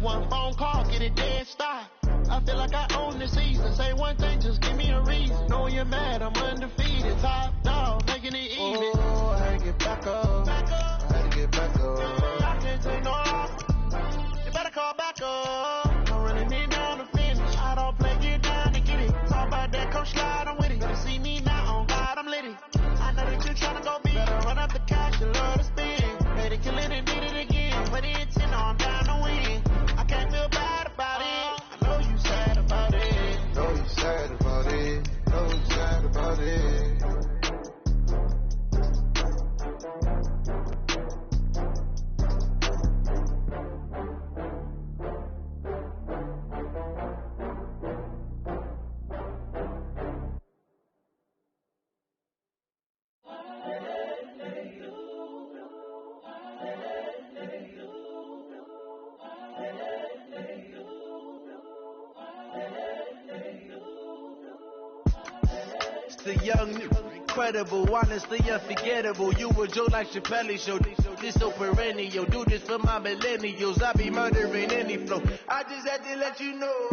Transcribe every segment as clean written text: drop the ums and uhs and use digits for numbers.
One phone call, get it dead stop. I feel like I own the season. Say one thing, just give me a reason. Knowing you're mad, I'm undefeated. Top dog, making it even. Oh, I had to get back up. I had to get back up. I can't take no off. You better call back up. I'm running me down the finish. I don't play, get down to get it. Talk about that, coach slide, I'm with it. Better see me now, on God, I'm lit it. I know that you're trying to go big. Better run up the cash, you love to spin. Made it, kill it, and did it again. Put it in 10, I'm down to win. I can't feel bad about it. I know you sad about it. Know you sad about it. Know you sad about it. The young, incredible, honestly unforgettable. You were Joe like Chappelle show. This so perennial. Do this for my millennials. I be murdering any flow. I just had to let you know.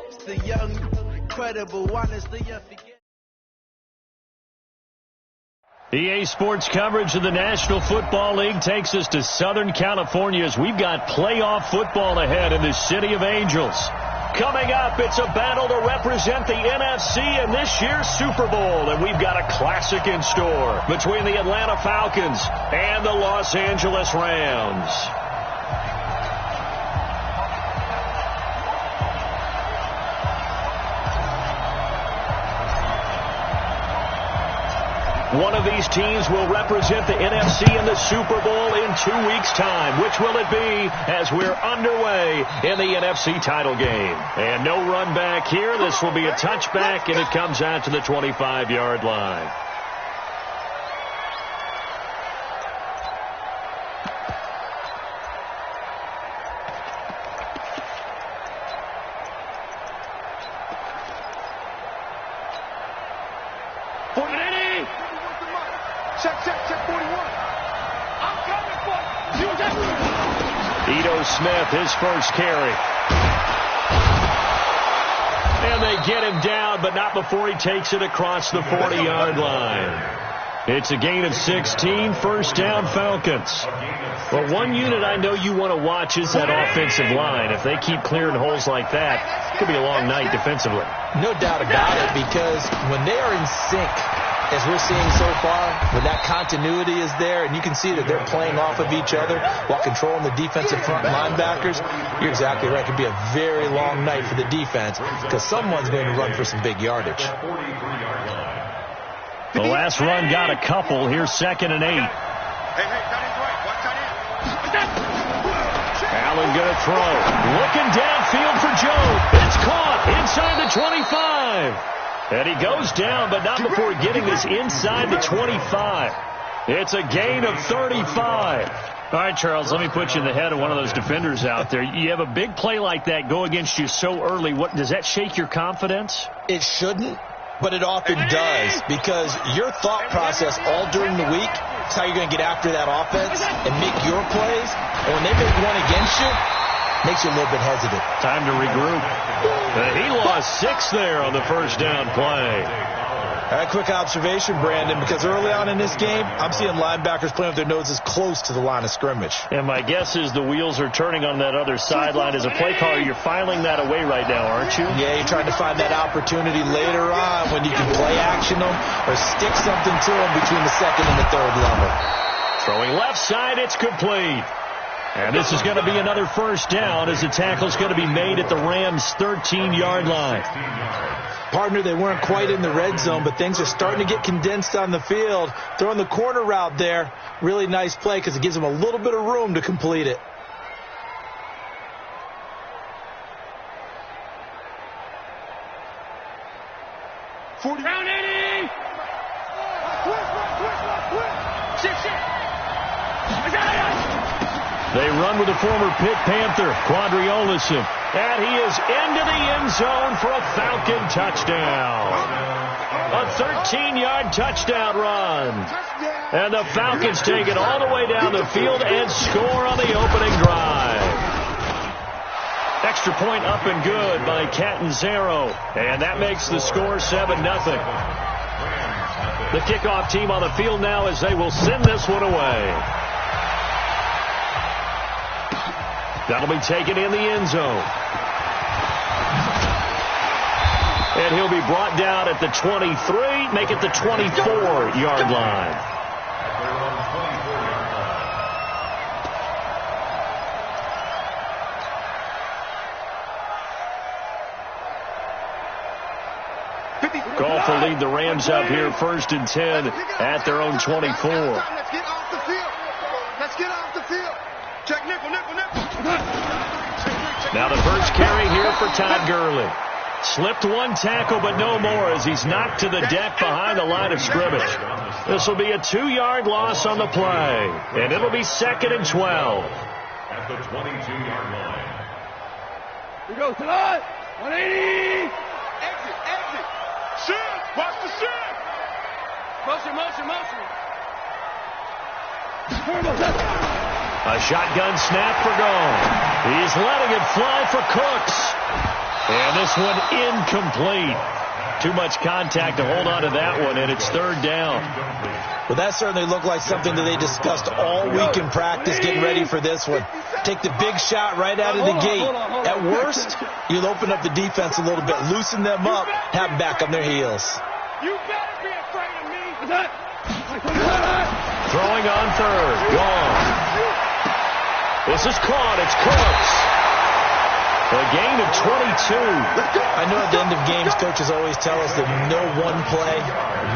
It's the young, incredible, honestly unforgettable. EA Sports coverage of the National Football League takes us to Southern California as we've got playoff football ahead in the City of Angels. Coming up, it's a battle to represent the NFC in this year's Super Bowl, and we've got a classic in store between the Atlanta Falcons and the Los Angeles Rams. One of these teams will represent the NFC in the Super Bowl in 2 weeks' time. Which will it be as we're underway in the NFC title game? And no run back here. This will be a touchback, and it comes out to the 25-yard line. Smith, his first carry. And they get him down, but not before he takes it across the 40-yard line. It's a gain of 16, first down Falcons. Well, one unit I know you want to watch is that offensive line. If they keep clearing holes like that, it could be a long night defensively. No doubt about it, because when they are in sync, as we're seeing so far, when that continuity is there and you can see that they're playing off of each other while controlling the defensive front linebackers, you're exactly right. It could be a very long night for the defense because someone's going to run for some big yardage. The last run got a couple. Here's 2nd and 8. Allen going to throw. Looking downfield for Joe. It's caught inside the 25. And he goes down, but not before getting this inside the 25. It's a gain of 35. All right, Charles, let me put you in the head of one of those defenders out there. You have a big play like that go against you so early. What does that shake your confidence? It shouldn't, but it often does, because your thought process all during the week is how you're going to get after that offense and make your plays. And when they make one against you, makes you a little bit hesitant. Time to regroup. He lost 6 there on the first down play. All right, quick observation, Brandon, because early on in this game, I'm seeing linebackers playing with their noses close to the line of scrimmage. And my guess is the wheels are turning on that other sideline. As a play caller, you're filing that away right now, aren't you? Yeah, you're trying to find that opportunity later on when you can play action them or stick something to them between the 2nd and the 3rd level. Throwing left side, it's complete. And this is going to be another first down as the tackle's going to be made at the Rams' 13-yard line. Partner, they weren't quite in the red zone, but things are starting to get condensed on the field. Throwing the corner route there, really nice play because it gives them a little bit of room to complete it. Round 80! They run with the former Pitt Panther, Quadri Olison. And he is into the end zone for a Falcon touchdown. A 13-yard touchdown run. And the Falcons take it all the way down the field and score on the opening drive. extra point up and good by Catanzaro. And that makes the score 7-0. The kickoff team on the field now as they will send this one away. That'll be taken in the end zone. And he'll be brought down at the 23, make it the 24-yard line. Goff will lead the Rams up here 1st and 10 at their own 24. Let's get off the field. Let's get off the field. Check nickel. Now the first carry here for Todd Gurley. Slipped one tackle, but no more as he's knocked to the deck behind the line of scrimmage. This will be a 2-yard loss on the play, and it'll be 2nd and 12. At the 22-yard line. Here we go, tonight. 180. Exit. Shit. Watch the shit. Motion. A shotgun snap for Goff. He's letting it fly for Cooks. And this one incomplete. Too much contact to hold on to that one, and it's 3rd down. Well, that certainly looked like something that they discussed all week in practice, getting ready for this one. Take the big shot right out of the gate. At worst, you'll open up the defense a little bit, loosen them up, have them back on their heels. You better be afraid of me. Throwing on 3rd. Gone. This is caught. It's Cooks. A gain of 22. I know at the end of games, coaches always tell us that no one play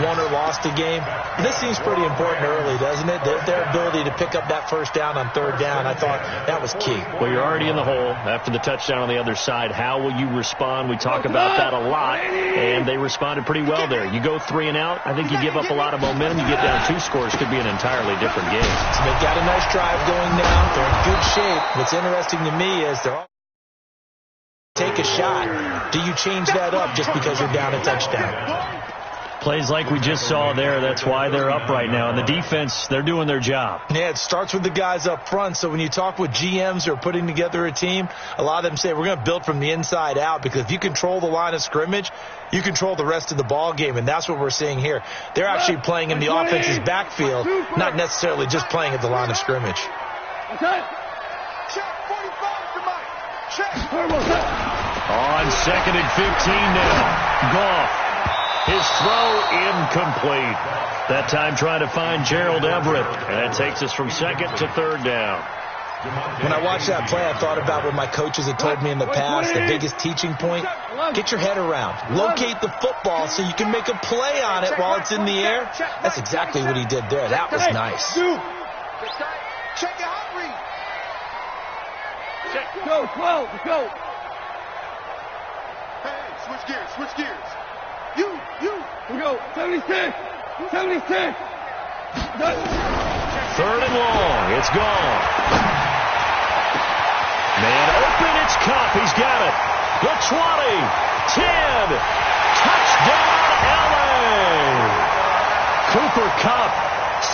won or lost a game. This seems pretty important early, doesn't it? Their ability to pick up that first down on 3rd down, I thought that was key. Well, you're already in the hole after the touchdown on the other side. How will you respond? We talk about that a lot, and they responded pretty well there. You go 3 and out, I think you give up a lot of momentum. You get down 2 scores, could be an entirely different game. So they've got a nice drive going now. They're in good shape. What's interesting to me is they're all take a shot. Do you change that up just because you're down a touchdown? Plays like we just saw there. That's why they're up right now. And the defense, they're doing their job. Yeah, it starts with the guys up front. So when you talk with GMs who are putting together a team, a lot of them say we're going to build from the inside out, because if you control the line of scrimmage, you control the rest of the ball game, and that's what we're seeing here. They're actually playing in the offense's backfield, not necessarily just playing at the line of scrimmage. On 2nd and 15 now. Goff. His throw incomplete. That time trying to find Gerald Everett. And that takes us from 2nd to 3rd down. When I watched that play, I thought about what my coaches had told me in the past. The biggest teaching point, get your head around. Locate the football so you can make a play on it while it's in the air. That's exactly what he did there. That was nice. Check your hot read. Go, 12, go. Hey, switch gears. You. We go, 76. 3rd and long. It's gone. Man open, it's Cup. He's got it. The 20, 10. Touchdown, LA. Cooper Kupp,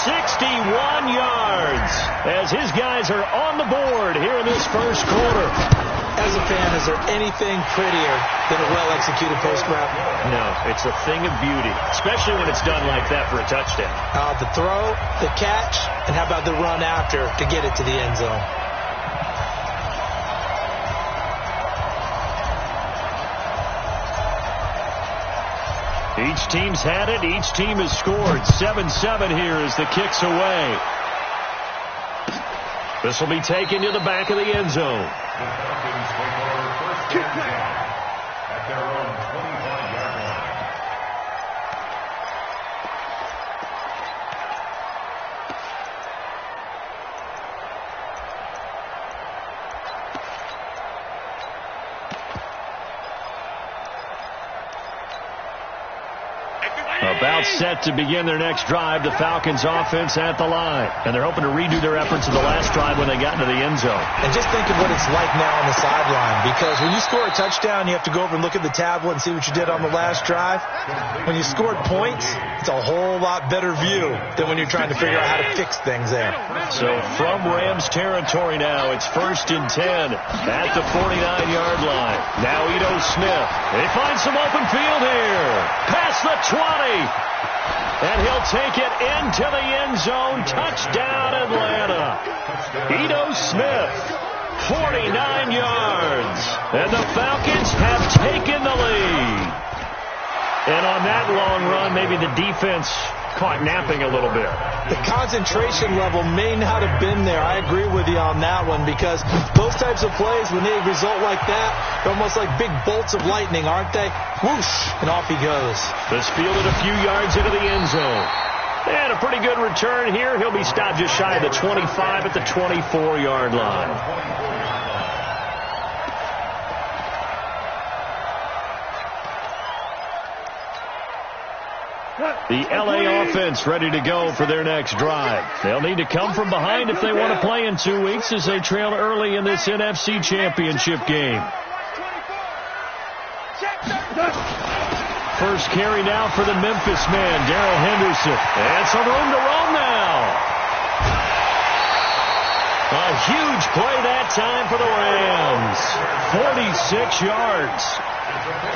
61 yards as his guys are on the board here in this first quarter. As a fan, is there anything prettier than a well-executed post route? No, it's a thing of beauty, especially when it's done like that for a touchdown. The throw, the catch, and how about the run after to get it to the end zone? Each team's had it. Each team has scored. 7-7 here as the kick's away. This will be taken to the back of the end zone. The Falcons take over first and 10 at their own 25-yard line. A About set to begin their next drive, the Falcons offense at the line. And they're hoping to redo their efforts of the last drive when they got into the end zone. And just think of what it's like now on the sideline, because when you score a touchdown, you have to go over and look at the tablet and see what you did on the last drive. When you scored points, it's a whole lot better view than when you're trying to figure out how to fix things there. So from Rams territory now, it's 1st and 10 at the 49-yard line. Now Ito Smith. They find some open field here. Past the 20. And he'll take it into the end zone. Touchdown, Atlanta. Ito Smith, 49 yards. And the Falcons have taken the lead. And on that long run, maybe the defense caught napping a little bit. The concentration level may not have been there. I agree with you on that one, because those types of plays, when they result like that, they're almost like big bolts of lightning, aren't they? Whoosh, and off he goes. This fielded a few yards into the end zone. And a pretty good return here. He'll be stopped just shy of the 25 at the 24-yard line. The LA offense ready to go for their next drive. They'll need to come from behind if they want to play in 2 weeks, as they trail early in this NFC Championship game. First carry now for the Memphis man, Darrell Henderson. And some room to roam now. A huge play that time for the Rams. 46 yards.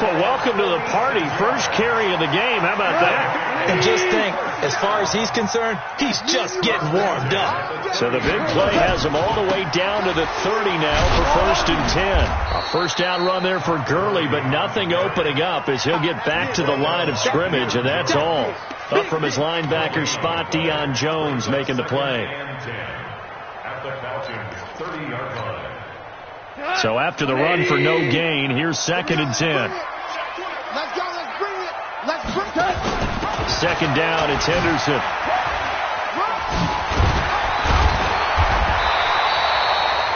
Well, welcome to the party. First carry of the game. How about that? And just think, as far as he's concerned, he's just getting warmed up. So the big play has him all the way down to the 30 now for 1st and 10. A first down run there for Gurley, but nothing opening up as he'll get back to the line of scrimmage, and that's all. Up from his linebacker spot, Deion Jones making the play. At the Falcons 30-yard line. So after the run for no gain, here's 2nd and 10. Let's go, let's bring it. Let's bring it. Second down, it's Henderson.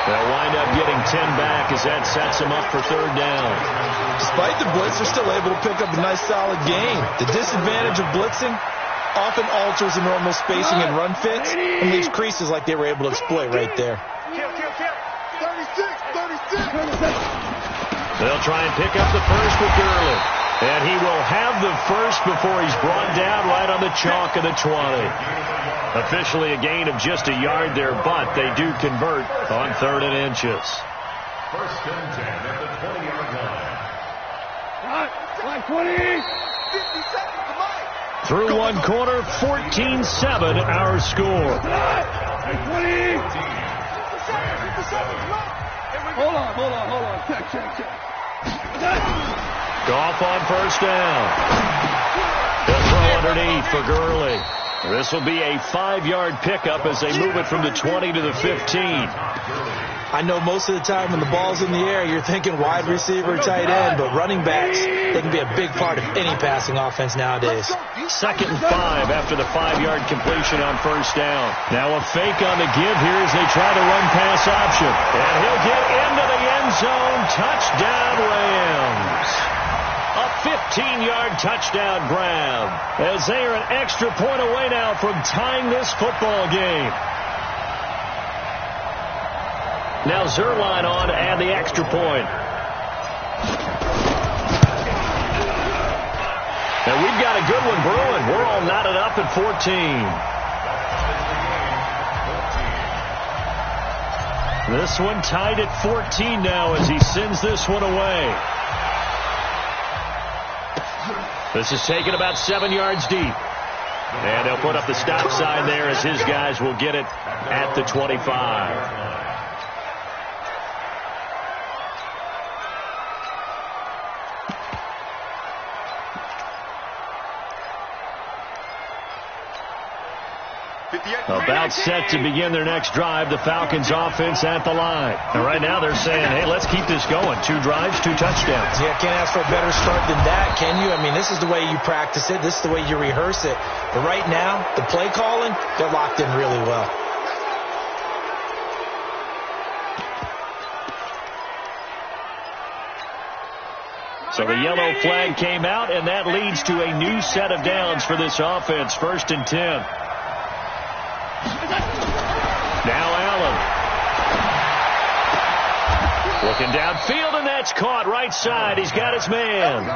They'll wind up getting 10 back as that sets them up for 3rd down. Despite the blitz, they're still able to pick up a nice solid gain. The disadvantage of blitzing often alters the normal spacing and run fits and leaves creases like they were able to exploit right there. 36. They'll try and pick up the first with Gurley. And he will have the first before he's brought down right on the chalk of the 20. Officially a gain of just a yard there, but they do convert on 3rd and inches. 1st and 10 at the 20-yard line. 20. 50 seconds, come on. Through one quarter, 14-7 our score. 20. 50 seconds, come on. Hold on. Check. Goff on first down. They'll throw underneath for Gurley. This will be a 5-yard pickup as they move it from the 20 to the 15. I know most of the time when the ball's in the air, you're thinking wide receiver, tight end, but running backs, they can be a big part of any passing offense nowadays. 2nd and 5 after the 5-yard completion on first down. Now a fake on the give here as they try the run-pass option. And he'll get into the end zone. Touchdown, Rams. A 15-yard touchdown grab as they are an extra point away now from tying this football game. Now Zerline on to add the extra point. And we've got a good one brewing. We're all knotted up at 14. This one tied at 14 now as he sends this one away. This is taken about 7 yards deep. And they'll put up the stop sign there as his guys will get it at the 25. About set to begin their next drive, the Falcons offense at the line. And right now they're saying, hey, let's keep this going. 2 drives, 2 touchdowns. Yeah, can't ask for a better start than that, can you? I mean, this is the way you practice it. This is the way you rehearse it. But right now, the play calling, they're locked in really well. So the yellow flag came out, and that leads to a new set of downs for this offense. 1st and 10. Now Allen. Looking downfield, and that's caught right side. He's got his man.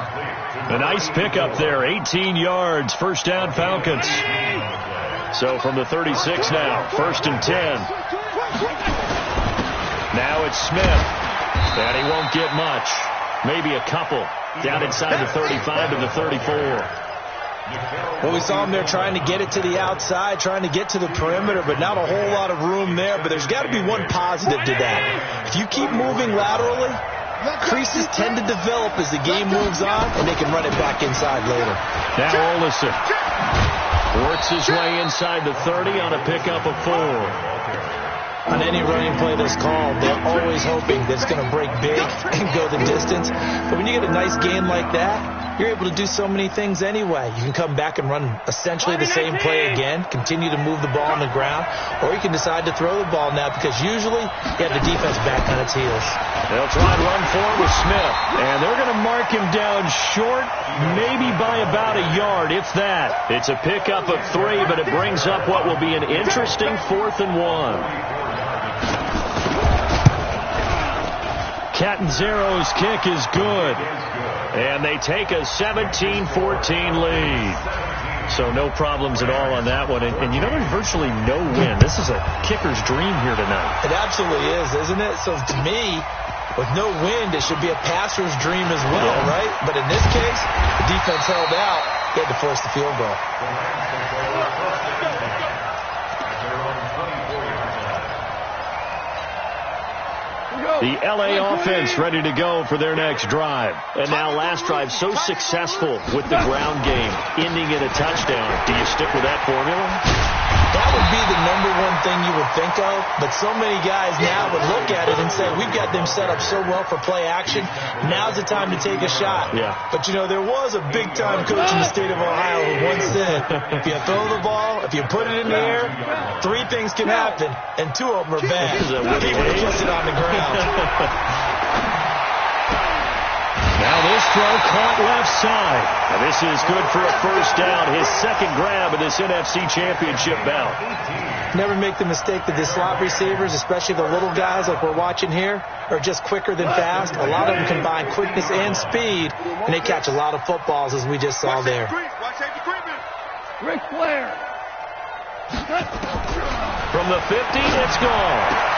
A nice pickup there. 18 yards. 1st down Falcons. So from the 36 now. 1st and 10. Now it's Smith. And he won't get much. Maybe a couple. Down inside the 35 to the 34. Well, we saw him there trying to get it to the outside, trying to get to the perimeter, but not a whole lot of room there. But there's got to be one positive to that. If you keep moving laterally, creases tend to develop as the game moves on, and they can run it back inside later. Now Olison works his way inside the 30 on a pickup of 4. On any running play that's called, they're always hoping that it's going to break big and go the distance. But when you get a nice game like that, you're able to do so many things anyway. You can come back and run essentially the same play again, continue to move the ball on the ground, or you can decide to throw the ball now because usually you have the defense back on its heels. They'll try and run forward with Smith, and they're going to mark him down short, maybe by about a yard, if that. It's a pickup of 3, but it brings up what will be an interesting 4th and 1. Catanzaro's kick is good. And they take a 17-14 lead. So no problems at all on that one. And you know, there's virtually no wind. This is a kicker's dream here tonight. It absolutely is, isn't it? So to me, with no wind, it should be a passer's dream as well, right? But in this case, the defense held out. They had to force the field goal. The L.A. offense ready to go for their next drive. And now last drive so successful with the ground game, ending in a touchdown. Do you stick with that formula? That would be the number one thing you would think of, but so many guys now would look at it and say, we've got them set up so well for play action. Now's the time to take a shot. Yeah. But, you know, there was a big-time coach in the state of Ohio who once said, if you throw the ball, if you put it in the air, 3 things can happen, and 2 of them are bad. People kiss it on the ground. Now this throw caught left side. And this is good for a 1st down. His 2nd grab of this NFC Championship bout. Never make the mistake that the slot receivers, especially the little guys like we're watching here, are just quicker than fast. A lot of them combine quickness and speed, and they catch a lot of footballs, as we just saw there. Ric Flair. From the 50, it's gone.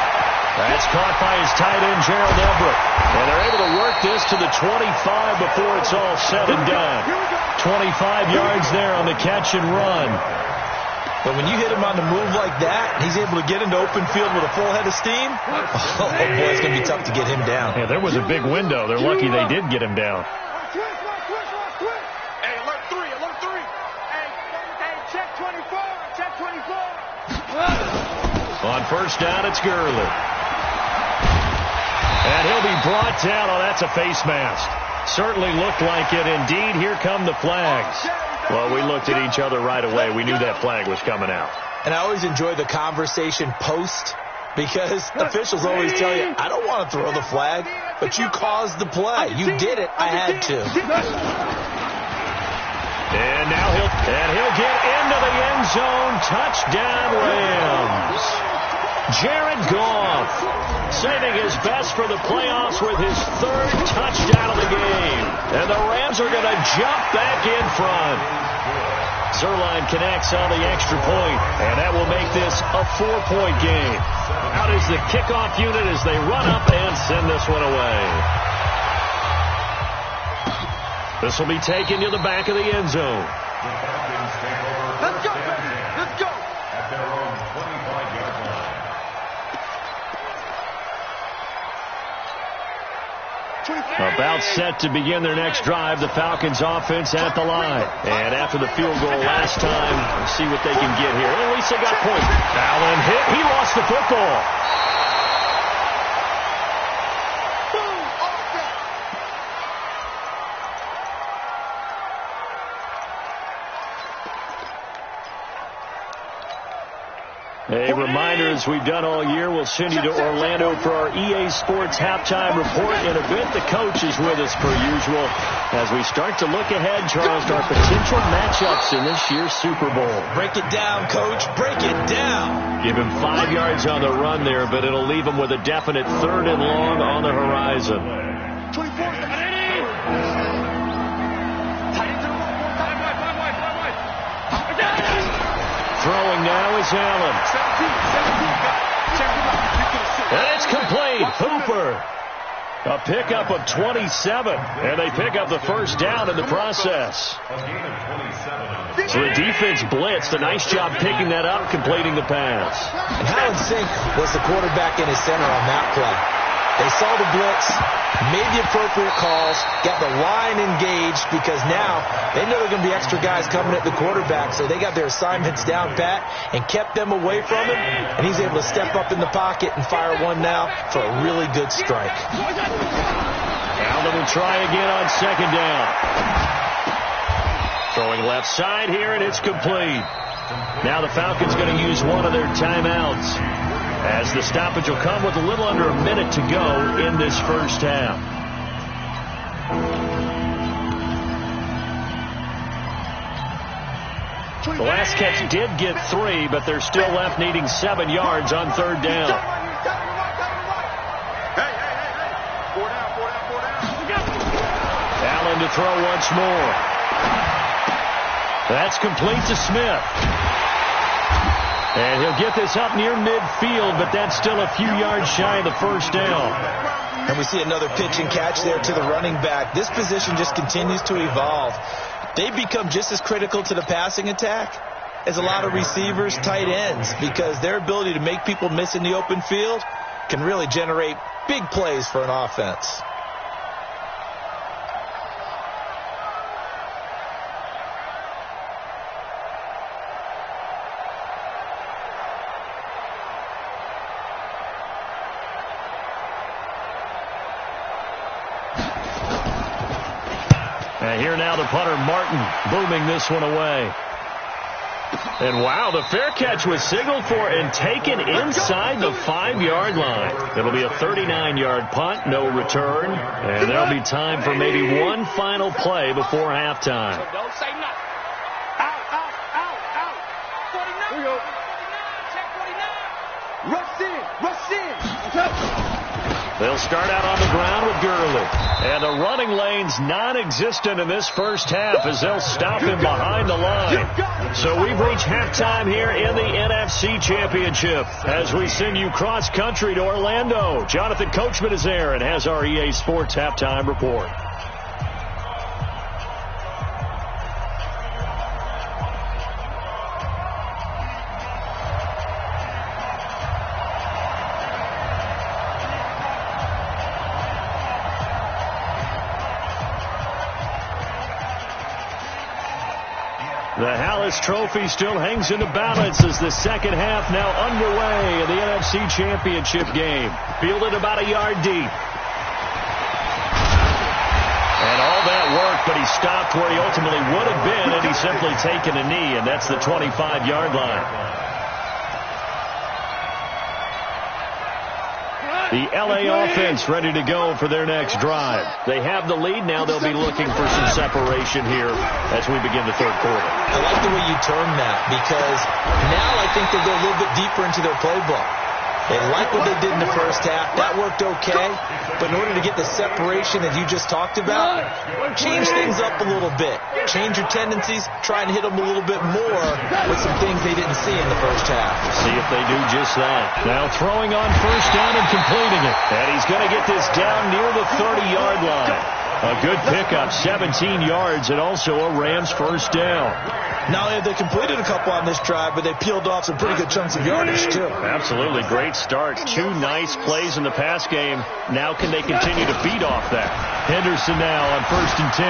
That's caught by his tight end, Gerald Everett. And they're able to work this to the 25 before it's all said and done. 25 yards there on the catch and run. But when you hit him on the move like that, he's able to get into open field with a full head of steam. Oh, boy, it's going to be tough to get him down. Yeah, there was a big window. They're lucky they did get him down. Hey, alert 3, alert 3. Hey, check 24, check 24. On 1st down, it's Gurley. And he'll be brought down. Oh, that's a face mask. Certainly looked like it. Indeed, here come the flags. Well, we looked at each other right away. We knew that flag was coming out. And I always enjoy the conversation post because officials always tell you, I don't want to throw the flag, but you caused the play. You did it. I had to. And now he'll get into the end zone. Touchdown, Rams. Jared Goff saving his best for the playoffs with his 3rd touchdown of the game. And the Rams are going to jump back in front. Zerline connects on the extra point, and that will make this a 4-point game. Out is the kickoff unit as they run up and send this one away. This will be taken to the back of the end zone. Let's go, baby. Let's go. At their own 25-yard line. About set to begin their next drive, the Falcons offense at the line. And after the field goal last time, let's see what they can get here. At least they got points. Allen hit. He lost the football. A reminder, as we've done all year, we'll send you to Orlando for our EA Sports halftime report. In a bit, the coach is with us per usual as we start to look ahead, Charles, to our potential matchups in this year's Super Bowl. Break it down, Coach. Break it down. Give him 5 yards on the run there, but it'll leave him with a definite 3rd and long on the horizon. 24. Throwing now is Allen. And it's complete. Hooper. A pickup of 27. And they pick up the first down in the process. So the defense blitzed. A nice job picking that up, completing the pass. And how in sync was the quarterback in his center on that play? They saw the blitz, made the appropriate calls, got the line engaged because now they know there are going to be extra guys coming at the quarterback, so they got their assignments down pat and kept them away from him, and he's able to step up in the pocket and fire one now for a really good strike. Allen will try again on 2nd down. Throwing left side here, and it's complete. Now the Falcons going to use one of their timeouts, as the stoppage will come with a little under a minute to go in this first half. The last catch did get 3, but they're still left needing 7 yards on 3rd down. Allen to throw once more. That's complete to Smith. And he'll get this up near midfield, but that's still a few yards shy of the first down. And we see another pitch and catch there to the running back. This position just continues to evolve. They become just as critical to the passing attack as a lot of receivers, tight ends, because their ability to make people miss in the open field can really generate big plays for an offense. Here now the punter, Martin, booming this one away. And wow, the fair catch was signaled for and taken inside the 5-yard line. It'll be a 39-yard punt, no return. And there'll be time for maybe one final play before halftime. Don't say nothing. Out. 49. Here we go. Check 49. Rush in. They'll start out on the ground with Gurley. And the running lane's non-existent in this first half as they'll stop him behind the line. So we've reached halftime here in the NFC Championship as we send you cross-country to Orlando. Jonathan Coachman is there and has our EA Sports halftime report. The Hallis Trophy still hangs in the balance as the second half now underway in the NFC Championship game. Fielded about a yard deep. And all that work, but he stopped where he ultimately would have been had he simply taken a knee, and that's the 25-yard line. The L.A. offense ready to go for their next drive. They have the lead. Now they'll be looking for some separation here as we begin the third quarter. I like the way you term that because now I think they go a little bit deeper into their playbook. They like what they did in the first half. That worked okay. But in order to get the separation that you just talked about, change things up a little bit. Change your tendencies. Try and hit them a little bit more with some things they didn't see in the first half. See if they do just that. Now throwing on first down and completing it. And he's going to get this down near the 30-yard line. A good pickup, 17 yards, and also a Rams first down. Not only have they completed a couple on this drive, but they peeled off some pretty good chunks of yardage, too. Absolutely. Great start. 2 nice plays in the pass game. Now can they continue to feed off that? Henderson now on 1st and 10.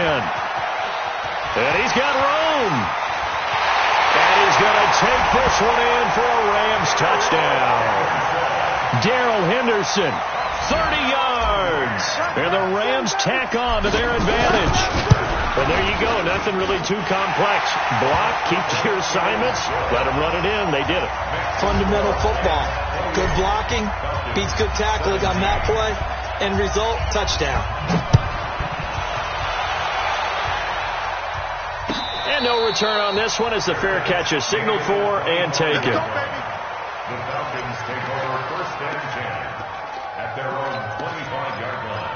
And he's got room. And he's going to take this one in for a Rams touchdown. Darrell Henderson, 30 yards. And the Rams tack on to their advantage. And there you go. Nothing really too complex. Block, keep to your assignments, let them run it in. They did it. Fundamental football. Good blocking beats good tackling on that play. End result, touchdown. And no return on this one as the fair catch is signaled for and taken. The Falcons take over 1st and 10 at their own 25-yard line.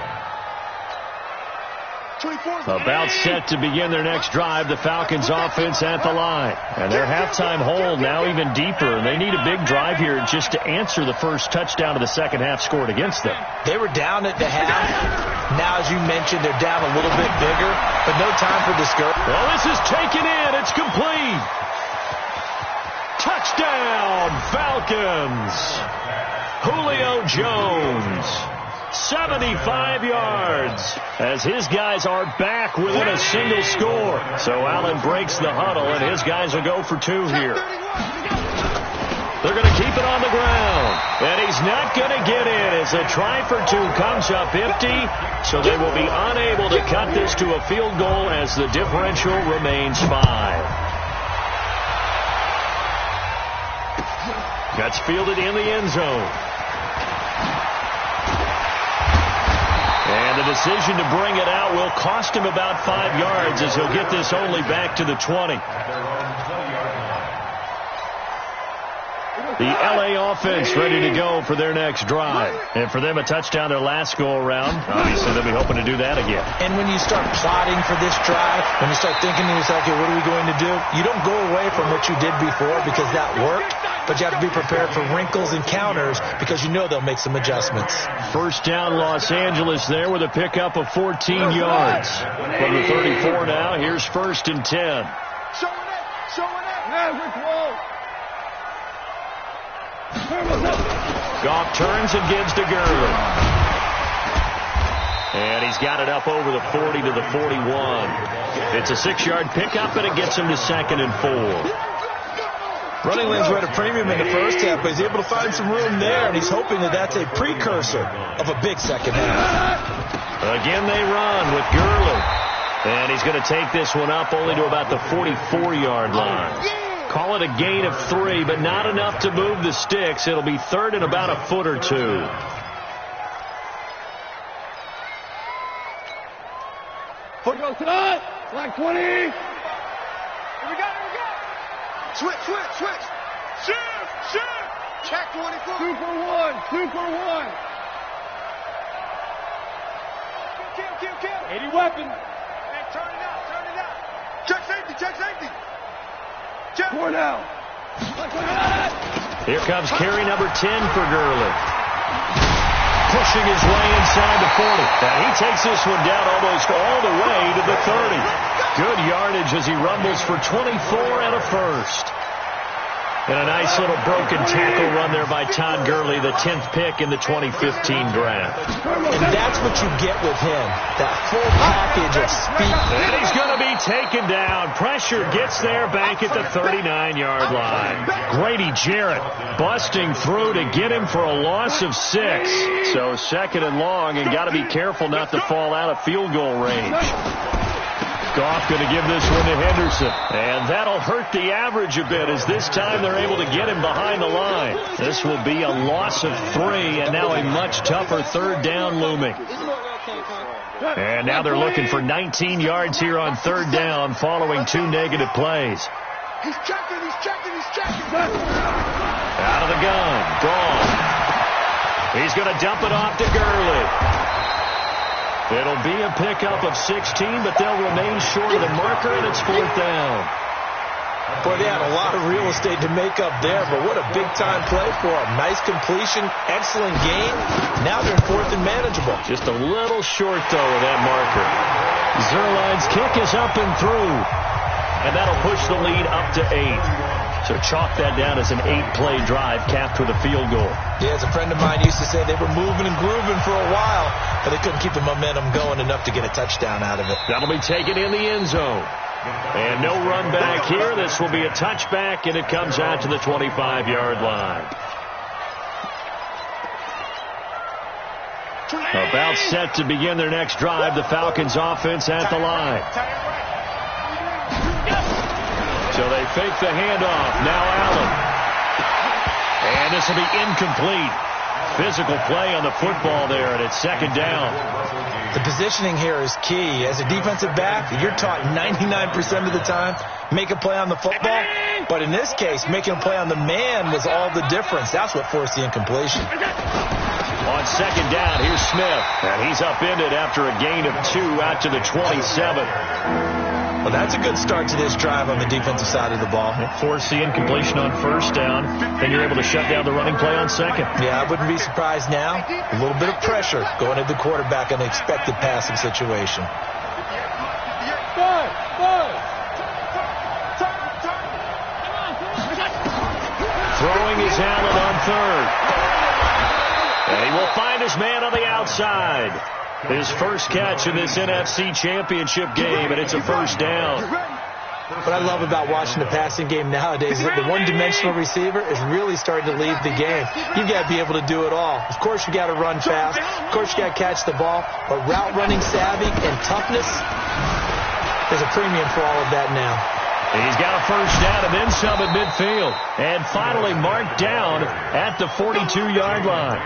About set to begin their next drive, the Falcons offense at the line. And their halftime hole now even deeper. And they need a big drive here just to answer the first touchdown of the second half scored against them. They were down at the half. Now, as you mentioned, they're down a little bit bigger, but no time for discouragement. Well, this is taken in. It's complete. Touchdown, Falcons. Julio Jones. 75 yards as his guys are back within a single score. So Allen breaks the huddle, and his guys will go for 2 here. They're going to keep it on the ground, and he's not going to get in as a try for 2 comes up empty, so they will be unable to cut this to a field goal as the differential remains 5. Gets fielded in the end zone. And the decision to bring it out will cost him about 5 yards as he'll get this only back to the 20. The L.A. offense ready to go for their next drive. And for them, a touchdown their last go-around. Obviously, they'll be hoping to do that again. And when you start plotting for this drive, when you start thinking to yourself, okay, what are we going to do? You don't go away from what you did before because that worked, but you have to be prepared for wrinkles and counters because you know they'll make some adjustments. First down, Los Angeles there with a pickup of 14 yards. From the 34 now, here's 1st and 10. Showing it. Rick Roll. Goff turns and gives to Gurley. And he's got it up over the 40 to the 41. It's a 6-yard pickup, and it gets him to 2nd and 4. Running lanes were at a premium in the first half, but he's able to find some room there, and he's hoping that that's a precursor of a big second half. Again, they run with Gurley. And he's going to take this one up only to about the 44-yard line. Call it a gain of 3, but not enough to move the sticks. It'll be 3rd and about a foot or 2. Foot goes to the flag 20. Here we go. Switch. Shift. Check 24. 2 for 1. Kill. 80 weapon. Hey, turn it out. Check safety. Check. 4 now. Here comes carry number 10 for Gurley. Pushing his way inside the 40. And he takes this one down almost all the way to the 30. Good yardage as he rumbles for 24 and a first. And a nice little broken tackle run there by Todd Gurley, the 10th pick in the 2015 draft. And that's what you get with him, that full package of speed. And he's going to be taken down. Pressure gets there back at the 39-yard line. Grady Jarrett busting through to get him for a loss of 6. So 2nd and long, and got to be careful not to fall out of field goal range. Goff going to give this one to Henderson. And that'll hurt the average a bit as this time they're able to get him behind the line. This will be a loss of 3 and now a much tougher 3rd down looming. And now they're looking for 19 yards here on 3rd down following 2 negative plays. He's checking. Out of the gun. Gone. He's going to dump it off to Gurley. It'll be a pickup of 16, but they'll remain short of the marker, and it's 4th down. Boy, they had a lot of real estate to make up there, but what a big-time play for them. Nice completion, excellent gain. Now they're in 4th and manageable. Just a little short, though, of that marker. Zerline's kick is up and through, and that'll push the lead up to 8. So chalk that down as an 8-play drive capped with a field goal. Yeah, as a friend of mine used to say, they were moving and grooving for a while, but they couldn't keep the momentum going enough to get a touchdown out of it. That'll be taken in the end zone. And no run back here. This will be a touchback, and it comes out to the 25-yard line. About set to begin their next drive. The Falcons offense at the line. So they fake the handoff. Now Allen. And this will be incomplete. Physical play on the football there, and it's second down. The positioning here is key. As a defensive back, you're taught 99% of the time, make a play on the football. But in this case, making a play on the man was all the difference. That's what forced the incompletion. On second down, here's Smith. And he's upended after a gain of 2 out to the 27. Well, that's a good start to this drive on the defensive side of the ball. Force the incompletion on first down. Then you're able to shut down the running play on second. Yeah, I wouldn't be surprised now. A little bit of pressure going at the quarterback in an expected passing situation. Throwing is Allen on third. And he will find his man on the outside. His first catch in this NFC Championship game, and it's a first down. What I love about watching the passing game nowadays is that the one-dimensional receiver is really starting to lead the game. You've got to be able to do it all. Of course, you got to run fast. Of course, you got to catch the ball. But route running savvy and toughness, there's a premium for all of that now. He's got a first down and then some at midfield. And finally marked down at the 42-yard line.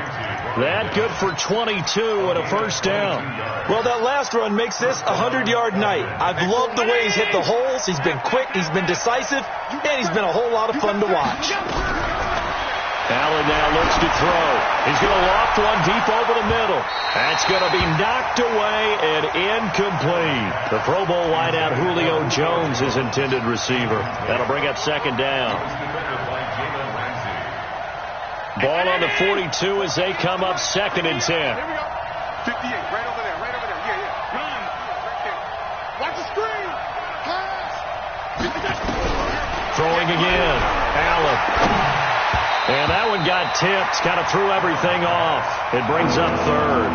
That good for 22 and a first down. Well, that last run makes this a 100-yard night. I've loved the way he's hit the holes. He's been quick, he's been decisive, and he's been a whole lot of fun to watch. Allen now looks to throw. He's going to loft one deep over the middle. That's going to be knocked away and incomplete. The Pro Bowl wideout Julio Jones is intended receiver. That'll bring up second down. Ball on the 42 as they come up second and 10. Here we go. 58, right over there, right over there. Yeah. Run. Right there. Watch the screen. Pass. Throwing again. Allen. And that one got tipped. Kind of threw everything off. It brings up third.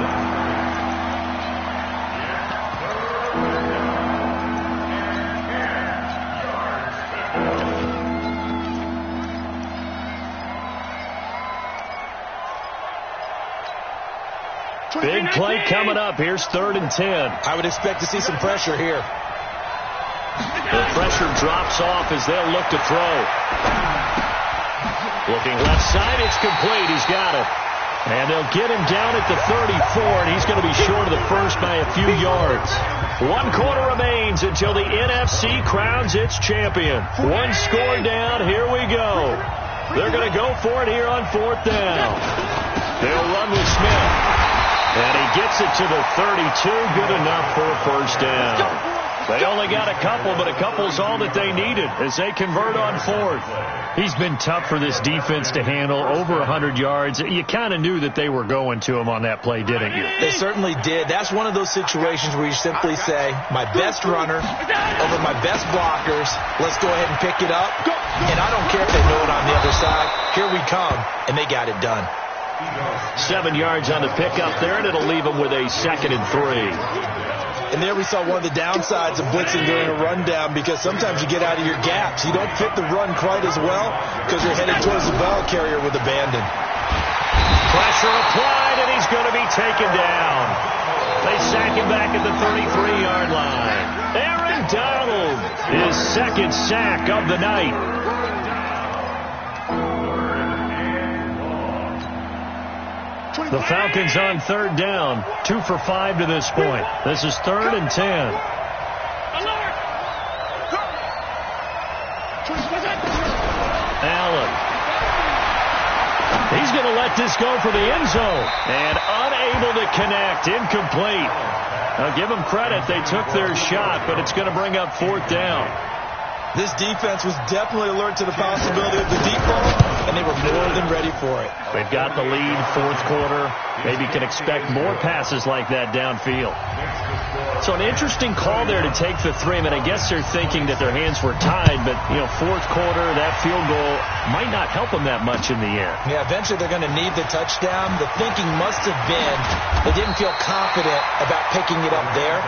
Big play coming up. Here's 3rd and 10. I would expect to see some pressure here. The pressure drops off as they'll look to throw. Looking left side, it's complete. He's got it. And they'll get him down at the 34, and he's going to be short of the first by a few yards. 1 quarter remains until the NFC crowns its champion. 1 score down. Here we go. They're going to go for it here on 4th down. They'll run with Smith. And he gets it to the 32. Good enough for a first down. They only got a couple, but a couple's all that they needed as they convert on 4th. He's been tough for this defense to handle, over 100 yards. You kind of knew that they were going to him on that play, didn't you? They certainly did. That's one of those situations where you simply say, my best runner over my best blockers. Let's go ahead and pick it up. And I don't care if they know it on the other side. Here we come, and they got it done. 7 yards on the pickup there, and it'll leave them with a 2nd and 3. And there we saw one of the downsides of blitzing during a rundown, because sometimes you get out of your gaps. You don't fit the run quite as well because you're headed towards the ball carrier with abandon. Pressure applied, and he's going to be taken down. They sack him back at the 33-yard line. Aaron Donald, his 2nd sack of the night. The Falcons on 3rd down, 2 for 5 to this point. This is 3rd and 10. Allen. He's going to let this go for the end zone. And unable to connect, incomplete. Now give them credit, they took their shot, but it's going to bring up 4th down. This defense was definitely alert to the possibility of the deep ball, and they were more than ready for it. They've got the lead, 4th quarter. Maybe can expect more passes like that downfield. So an interesting call there to take the 3. I mean, I guess they're thinking that their hands were tied, but, 4th quarter, that field goal might not help them that much in the end. Yeah, eventually they're going to need the touchdown. The thinking must have been they didn't feel confident about picking it up there,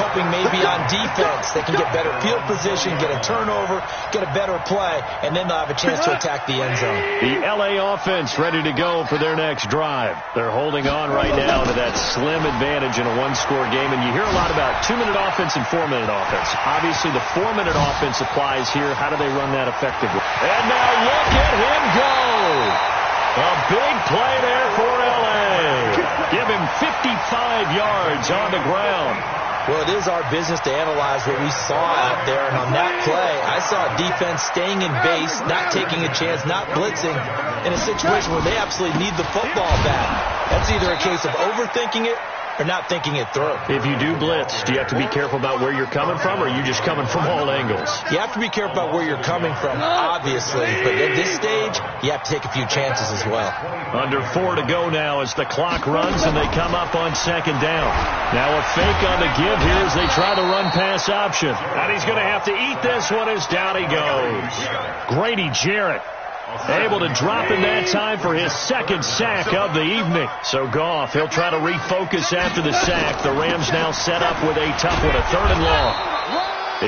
hoping maybe on defense they can get better field position, get a turnover, turnover, get a better play, and then they'll have a chance to attack the end zone. The LA offense ready to go for their next drive. They're holding on right now to that slim advantage in a one-score game, and you hear a lot about 2-minute offense and 4-minute offense. Obviously, the 4-minute offense applies here. How do they run that effectively? And now look at him go! A big play there for LA. Give him 55 yards on the ground. Well, it is our business to analyze what we saw out there, and on that play, I saw defense staying in base, not taking a chance, not blitzing, in a situation where they absolutely need the football back. That's either a case of overthinking it or not thinking it through. If you do blitz, do you have to be careful about where you're coming from, or are you just coming from all angles? You have to be careful about where you're coming from, obviously, but at this stage, you have to take a few chances as well. Under 4 to go now as the clock runs and they come up on second down. Now a fake on the give here as they try the run-pass option. And he's going to have to eat this one as down he goes. Grady Jarrett able to drop in that time for his second sack of the evening. So Goff, he'll try to refocus after the sack. The Rams now set up with a tough one, a 3rd and long.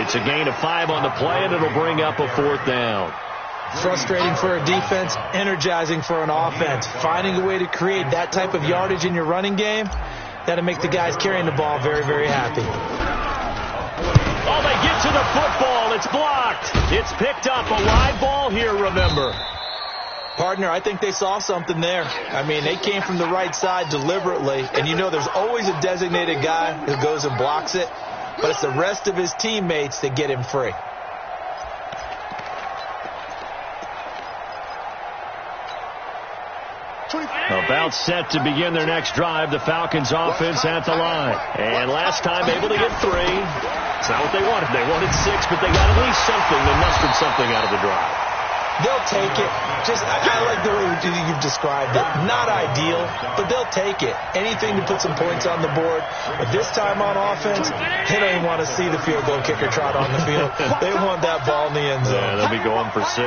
It's a gain of 5 on the play, and it'll bring up a 4th down. Frustrating for a defense, energizing for an offense. Finding a way to create that type of yardage in your running game, that'll make the guys carrying the ball very, very happy. Oh, they get to the football. It's blocked. It's picked up. A live ball here, remember. Partner, I think they saw something there. I mean, they came from the right side deliberately, and you know there's always a designated guy who goes and blocks it, but it's the rest of his teammates that get him free. About set to begin their next drive, the Falcons offense at the line. And last time able to get 3. It's not what they wanted. They wanted 6, but they got at least something. They mustered something out of the drive. They'll take it. I like the way you've described it. Not ideal, but they'll take it. Anything to put some points on the board. But this time on offense, they don't even want to see the field goal kicker trot on the field. They want that ball in the end zone. Yeah, they'll be going for 6.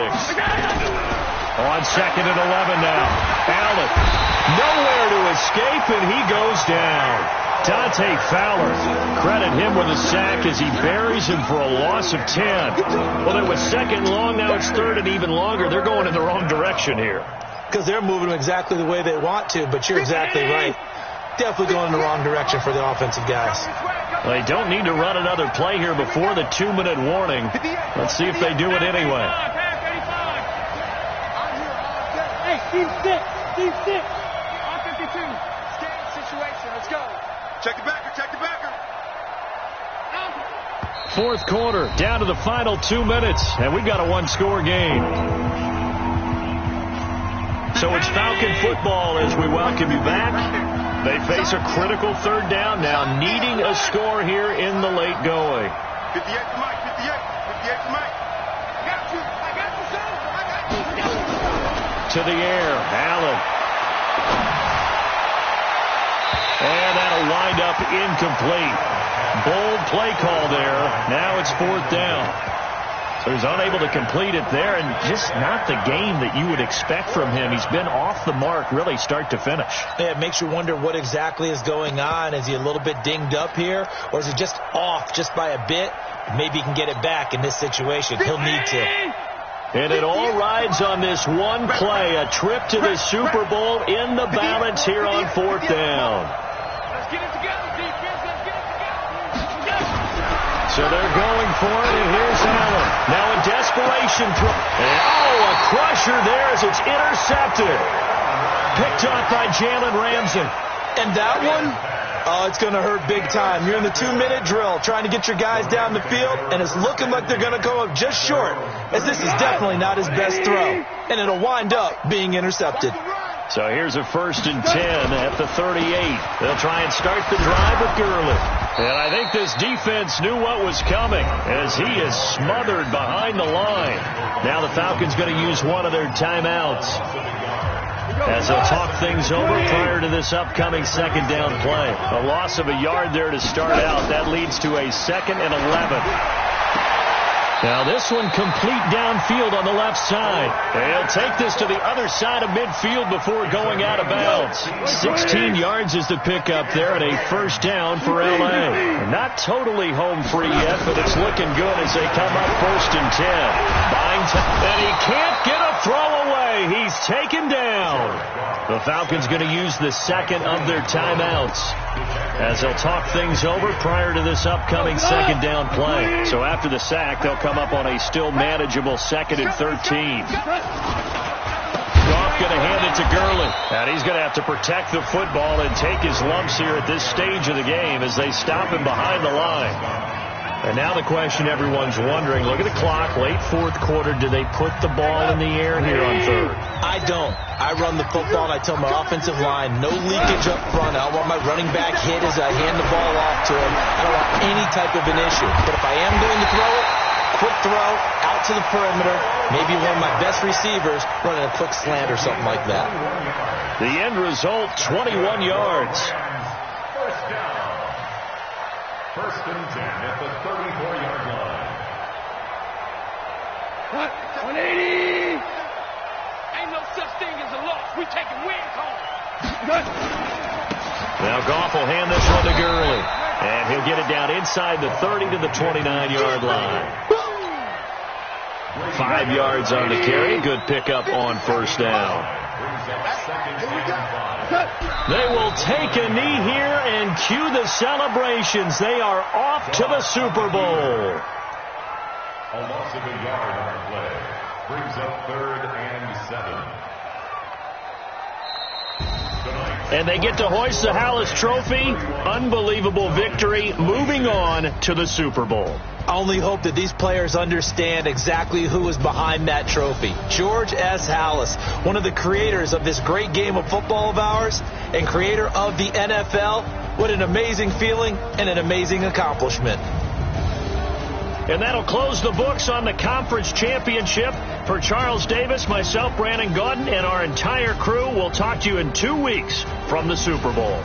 On 2nd and 11 now. Allen, nowhere to escape, and he goes down. Dante Fowler, credit him with a sack as he buries him for a loss of 10. Well, it was 2nd long, now it's 3rd and even longer. They're going in the wrong direction here. Because they're moving exactly the way they want to, but you're exactly right. Definitely going in the wrong direction for the offensive guys. They don't need to run another play here before the 2-minute warning. Let's see if they do it anyway. Hey, Steve, sit. Steve, sit. On 52. Stand situation. Let's go. Check the backer, check the backer. 4th quarter, down to the final 2 minutes, and we've got a 1-score game. So it's Falcon football as we welcome you back. They face a critical 3rd down now, needing a score here in the late going. 58 to Mike, 58 to Mike. To the air, Allen. And that'll wind up incomplete. Bold play call there. Now it's 4th down. So he's unable to complete it there, and just not the game that you would expect from him. He's been off the mark really start to finish. Yeah, it makes you wonder what exactly is going on. Is he a little bit dinged up here, or is he just off just by a bit? Maybe he can get it back in this situation. He'll need to. And it all rides on this one play, a trip to the Super Bowl in the balance here on 4th down. Let's get it together, defense. Let's get it together. So they're going for it, and here's Allen. Now a desperation throw. And a crusher there as it's intercepted. Picked up by Jalen Ramsey. And that one? Oh, it's going to hurt big time. You're in the 2-minute drill trying to get your guys down the field, and it's looking like they're going to come up just short, as this is definitely not his best throw, and it'll wind up being intercepted. So here's a 1st and 10 at the 38. They'll try and start the drive with Gurley. And I think this defense knew what was coming as he is smothered behind the line. Now the Falcons going to use one of their timeouts as they'll talk things over prior to this upcoming 2nd down play. A loss of a yard there to start out. That leads to a 2nd and 11. Now this one complete downfield on the left side. He'll take this to the other side of midfield before going out of bounds. 16 yards is the pickup there, and a first down for L.A. Not totally home free yet, but it's looking good as they come up 1st and 10. Buying time, and he can't get a throw away. He's taken down. The Falcons going to use the second of their timeouts as they'll talk things over prior to this upcoming second down play. So after the sack, they'll come up on a still manageable 2nd and 13. Goff going to hand it to Gurley. And he's going to have to protect the football and take his lumps here at this stage of the game as they stop him behind the line. And now the question everyone's wondering, look at the clock, late 4th quarter, do they put the ball in the air here on 3rd? I don't. I run the football, and I tell my offensive line, no leakage up front. I don't want my running back hit as I hand the ball off to him. I don't want any type of an issue. But if I am going to throw it, quick throw, out to the perimeter, maybe one of my best receivers running a quick slant or something like that. The end result, 21 yards. First down. 1st and 10 at the 34-yard line. 180. Ain't no such thing as a loss. We taking wins home. Now Goff will hand this one to Gurley. And he'll get it down inside the 30 to the 29-yard line. 5 yards on the carry. Good pickup on 1st down. They will take a knee here and cue the celebrations. They are off to the Super Bowl. A loss of a yard on the play. Brings up 3rd and 7. And they get to hoist the Hallis Trophy. Unbelievable victory. Moving on to the Super Bowl. I only hope that these players understand exactly who is behind that trophy. George S. Hallis, one of the creators of this great game of football of ours and creator of the NFL. What an amazing feeling and an amazing accomplishment. And that'll close the books on the conference championship. For Charles Davis, myself, Brandon Gaudin, and our entire crew, we'll talk to you in 2 weeks from the Super Bowl.